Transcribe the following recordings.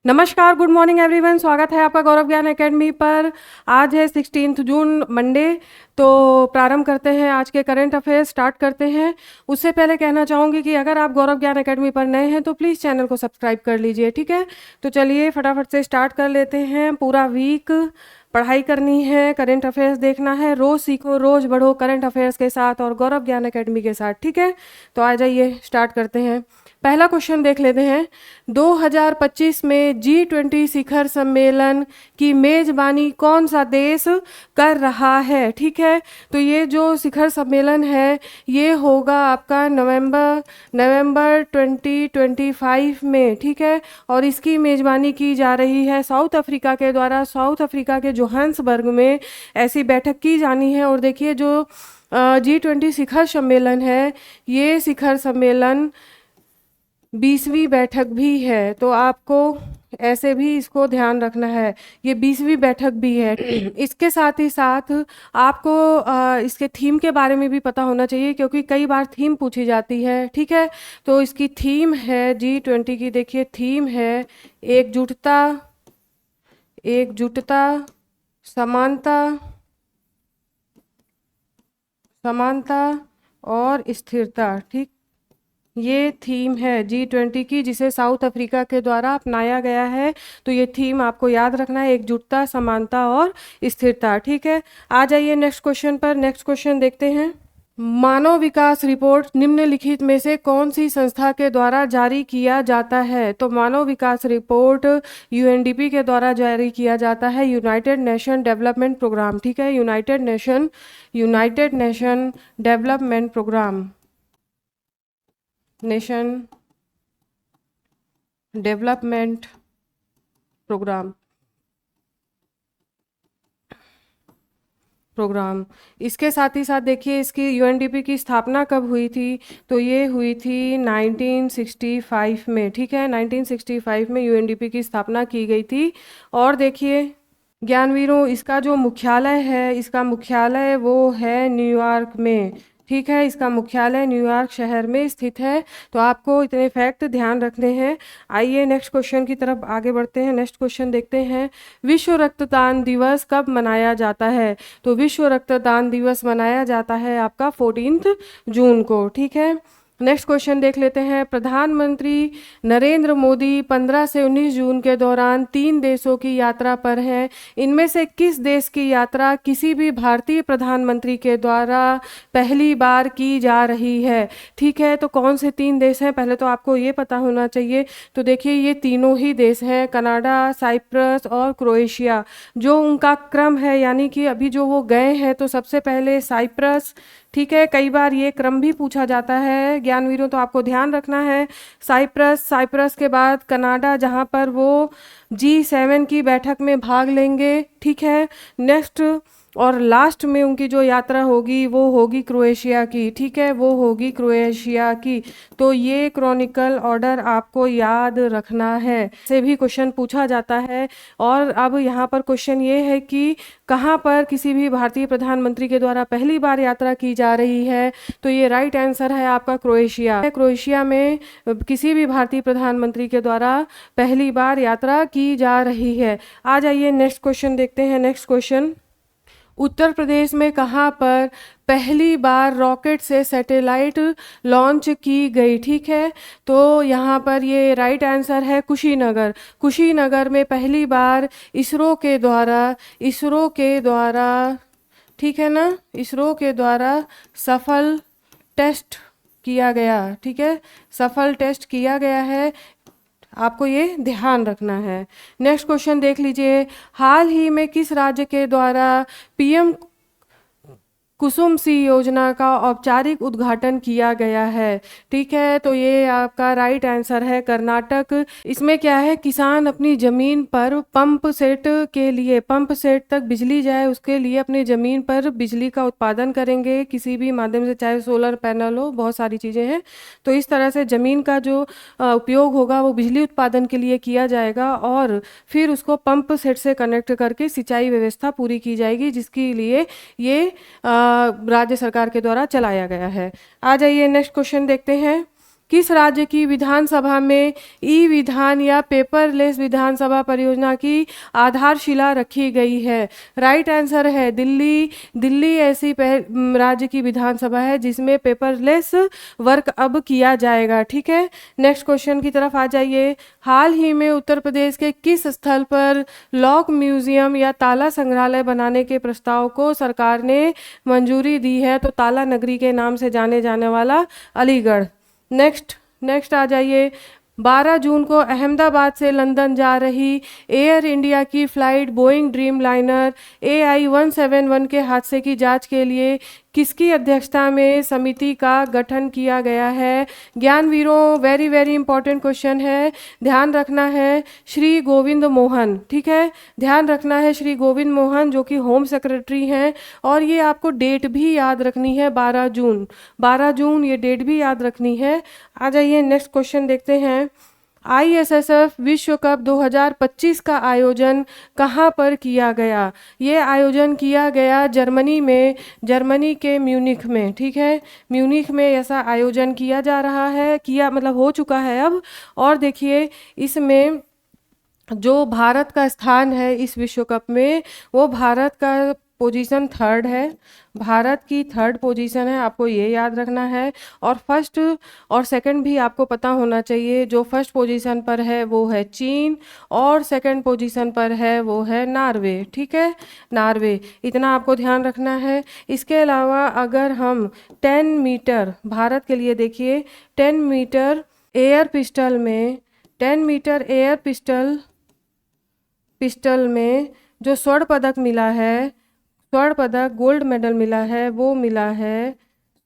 नमस्कार, good morning everyone. स्वागत है आपका गौरव ज्ञान एकेडमी पर। आज है 16 जून मंडे। तो प्रारंभ करते हैं आज के करंट अफेयर्स, स्टार्ट करते हैं। उससे पहले कहना चाहूँगी कि अगर आप गौरव ज्ञान एकेडमी पर नए हैं तो प्लीज़ चैनल को सब्सक्राइब कर लीजिए, ठीक है। तो चलिए फटाफट से स्टार्ट कर लेते हैं। पूरा वीक पढ़ाई करनी है, करंट अफेयर्स देखना है। रोज़ सीखो, रोज़ बढ़ो करंट अफेयर्स के साथ और गौरव ज्ञान एकेडमी के साथ, ठीक है। तो आ जाइए स्टार्ट करते हैं। पहला क्वेश्चन देख लेते हैं। 2025 में G20 शिखर सम्मेलन की मेजबानी कौन सा देश कर रहा है, ठीक है। तो ये जो शिखर सम्मेलन है ये होगा आपका नवंबर 2025 में, ठीक है। और इसकी मेजबानी की जा रही है साउथ अफ्रीका के द्वारा। साउथ अफ्रीका के जोहान्सबर्ग में ऐसी बैठक की जानी है। और देखिए जो G20 शिखर सम्मेलन है, ये शिखर सम्मेलन 20वीं बैठक भी है। तो आपको ऐसे भी इसको ध्यान रखना है, ये 20वीं बैठक भी है। इसके साथ ही साथ आपको इसके थीम के बारे में भी पता होना चाहिए, क्योंकि कई बार थीम पूछी जाती है, ठीक है। तो इसकी थीम है G20 की, देखिए थीम है एकजुटता, एकजुटता, समानता, समानता और स्थिरता, ठीक। ये थीम है G20 की, जिसे साउथ अफ्रीका के द्वारा अपनाया गया है। तो ये थीम आपको याद रखना है, एकजुटता, समानता और स्थिरता, ठीक है। आ जाइए नेक्स्ट क्वेश्चन पर। नेक्स्ट क्वेश्चन देखते हैं। मानव विकास रिपोर्ट निम्नलिखित में से कौन सी संस्था के द्वारा जारी किया जाता है। तो मानव विकास रिपोर्ट UNDP के द्वारा जारी किया जाता है, यूनाइटेड नेशन डेवलपमेंट प्रोग्राम, ठीक है। United Nation development program, nation development program. इसके साथ ही साथ देखिए इसकी UNDP की स्थापना कब हुई थी। तो ये हुई थी 1965 में, ठीक है। 1965 में UNDP की स्थापना की गई थी। और देखिए ज्ञानवीरों, इसका जो मुख्यालय है, इसका मुख्यालय वो है न्यूयॉर्क में, ठीक है। इसका मुख्यालय न्यूयॉर्क शहर में स्थित है। तो आपको इतने फैक्ट ध्यान रखने हैं। आइए नेक्स्ट क्वेश्चन की तरफ आगे बढ़ते हैं। नेक्स्ट क्वेश्चन देखते हैं। विश्व रक्तदान दिवस कब मनाया जाता है। तो विश्व रक्तदान दिवस मनाया जाता है आपका 14 जून को, ठीक है। नेक्स्ट क्वेश्चन देख लेते हैं। प्रधानमंत्री नरेंद्र मोदी 15 से 19 जून के दौरान 3 देशों की यात्रा पर हैं। इनमें से किस देश की यात्रा किसी भी भारतीय प्रधानमंत्री के द्वारा पहली बार की जा रही है, ठीक है। तो कौन से 3 देश हैं, पहले तो आपको ये पता होना चाहिए। तो देखिए ये तीनों ही देश हैं, कनाडा, साइप्रस और क्रोएशिया। जो उनका क्रम है, यानी कि अभी जो वो गए हैं, तो सबसे पहले साइप्रस, ठीक है। कई बार ये क्रम भी पूछा जाता है ज्ञानवीरों, तो आपको ध्यान रखना है। साइप्रस के बाद कनाडा, जहाँ पर वो G7 की बैठक में भाग लेंगे, ठीक है। नेक्स्ट और लास्ट में उनकी जो यात्रा होगी वो होगी क्रोएशिया की, ठीक है। वो होगी क्रोएशिया की। तो ये क्रॉनिकल ऑर्डर आपको याद रखना है, से भी क्वेश्चन पूछा जाता है। और अब यहाँ पर क्वेश्चन ये है कि कहाँ पर किसी भी भारतीय प्रधानमंत्री के द्वारा पहली बार यात्रा की जा रही है। तो ये राइट आंसर है आपका क्रोएशिया। क्रोएशिया में किसी भी भारतीय प्रधानमंत्री के द्वारा पहली बार यात्रा की जा रही है। आ जाइए नेक्स्ट क्वेश्चन देखते हैं। Next question. उत्तर प्रदेश में कहाँ पर पहली बार रॉकेट से सैटेलाइट लॉन्च की गई, ठीक है। तो यहाँ पर ये राइट आंसर है कुशीनगर। कुशीनगर में पहली बार इसरो के द्वारा, ठीक है ना, इसरो के द्वारा सफल टेस्ट किया गया, ठीक है। सफल टेस्ट किया गया है, आपको ये ध्यान रखना है। नेक्स्ट क्वेश्चन देख लीजिए। हाल ही में किस राज्य के द्वारा PM कुसुम सी योजना का औपचारिक उद्घाटन किया गया है, ठीक है। तो ये आपका राइट आंसर है कर्नाटक। इसमें क्या है, किसान अपनी ज़मीन पर पंप सेट के लिए, पंप सेट तक बिजली जाए उसके लिए अपनी ज़मीन पर बिजली का उत्पादन करेंगे किसी भी माध्यम से, चाहे सोलर पैनल हो, बहुत सारी चीज़ें हैं। तो इस तरह से ज़मीन का जो उपयोग होगा वो बिजली उत्पादन के लिए किया जाएगा और फिर उसको पंप सेट से कनेक्ट करके सिंचाई व्यवस्था पूरी की जाएगी, जिसके लिए ये राज्य सरकार के द्वारा चलाया गया है। आ जाइए नेक्स्ट क्वेश्चन देखते हैं। किस राज्य की विधानसभा में ई विधान या पेपरलेस विधानसभा परियोजना की आधारशिला रखी गई है? राइट आंसर है दिल्ली। दिल्ली ऐसी राज्य की विधानसभा है जिसमें पेपरलेस वर्क अब किया जाएगा। ठीक है, नेक्स्ट क्वेश्चन की तरफ आ जाइए। हाल ही में उत्तर प्रदेश के किस स्थल पर लॉक म्यूजियम या ताला संग्रहालय बनाने के प्रस्ताव को सरकार ने मंजूरी दी है? तो ताला नगरी के नाम से जाने जाने वाला अलीगढ़। नेक्स्ट आ जाइए। 12 जून को अहमदाबाद से लंदन जा रही एयर इंडिया की flight Boeing dream liner AI-171 के हादसे की जांच के लिए किसकी अध्यक्षता में समिति का गठन किया गया है? ज्ञानवीरों, वेरी वेरी इंपॉर्टेंट क्वेश्चन है, ध्यान रखना है, श्री गोविंद मोहन। ठीक है, ध्यान रखना है, श्री गोविंद मोहन जो कि होम सेक्रेटरी हैं। और ये आपको डेट भी याद रखनी है, 12 जून। 12 जून ये डेट भी याद रखनी है। आ जाइए नेक्स्ट क्वेश्चन देखते हैं। ISSF विश्व कप 2025 का आयोजन कहाँ पर किया गया? ये आयोजन किया गया जर्मनी में, जर्मनी के म्यूनिख में। ठीक है, म्यूनिख में ऐसा आयोजन किया जा रहा है, किया मतलब हो चुका है अब। और देखिए इसमें जो भारत का स्थान है इस विश्व कप में, वो भारत का पोजीशन 3rd है। भारत की 3rd पोजीशन है, आपको ये याद रखना है। और फर्स्ट और सेकंड भी आपको पता होना चाहिए। जो फर्स्ट पोजीशन पर है वो है चीन और सेकंड पोजीशन पर है वो है नॉर्वे। ठीक है, नॉर्वे, इतना आपको ध्यान रखना है। इसके अलावा अगर हम 10 मीटर भारत के लिए देखिए, 10 मीटर एयर पिस्टल में, 10 मीटर एयर पिस्टल में जो स्वर्ण पदक मिला है, स्वर्ण पदक गोल्ड मेडल मिला है, वो मिला है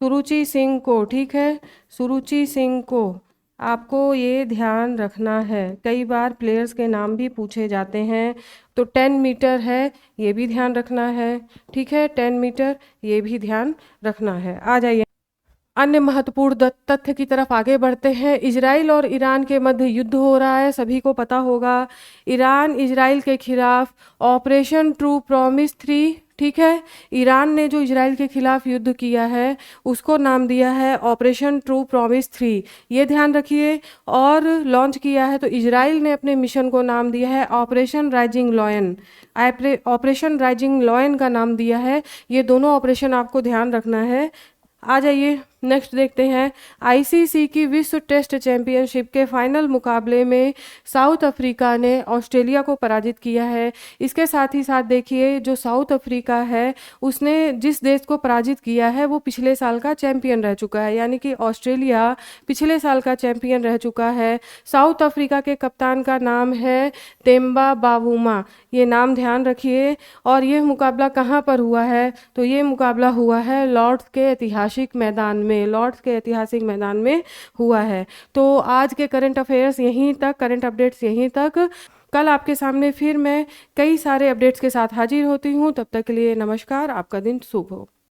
सुरुचि सिंह को। ठीक है, सुरुचि सिंह को आपको ये ध्यान रखना है। कई बार प्लेयर्स के नाम भी पूछे जाते हैं। तो 10 मीटर है, ये भी ध्यान रखना है। ठीक है, 10 मीटर ये भी ध्यान रखना है। आ जाइए अन्य महत्वपूर्ण तथ्य की तरफ आगे बढ़ते हैं। इजराइल और ईरान के मध्य युद्ध हो रहा है, सभी को पता होगा। ईरान इजराइल के खिलाफ ऑपरेशन ट्रू प्रॉमिस 3। ठीक है, ईरान ने जो इजराइल के खिलाफ युद्ध किया है उसको नाम दिया है ऑपरेशन ट्रू प्रॉमिस 3, ये ध्यान रखिए। और लॉन्च किया है तो इजराइल ने अपने मिशन को नाम दिया है operation rising lion. Operation rising lion का नाम दिया है। ये दोनों ऑपरेशन आपको ध्यान रखना है। आ जाइए नेक्स्ट देखते हैं। ICC की विश्व टेस्ट चैंपियनशिप के फाइनल मुकाबले में साउथ अफ्रीका ने ऑस्ट्रेलिया को पराजित किया है। इसके साथ ही साथ देखिए जो साउथ अफ्रीका है उसने जिस देश को पराजित किया है वो पिछले साल का चैंपियन रह चुका है, यानी कि ऑस्ट्रेलिया पिछले साल का चैंपियन रह चुका है। साउथ अफ्रीका के कप्तान का नाम है तेम्बा बावूमा, ये नाम ध्यान रखिए। और ये मुकाबला कहाँ पर हुआ है? तो ये मुकाबला हुआ है लॉर्ड्स के ऐतिहासिक मैदान में, लॉर्ड्स के ऐतिहासिक मैदान में हुआ है। तो आज के करंट अफेयर्स यहीं तक, करंट अपडेट्स यहीं तक। कल आपके सामने फिर मैं कई सारे अपडेट्स के साथ हाजिर होती हूँ। तब तक के लिए नमस्कार, आपका दिन शुभ हो।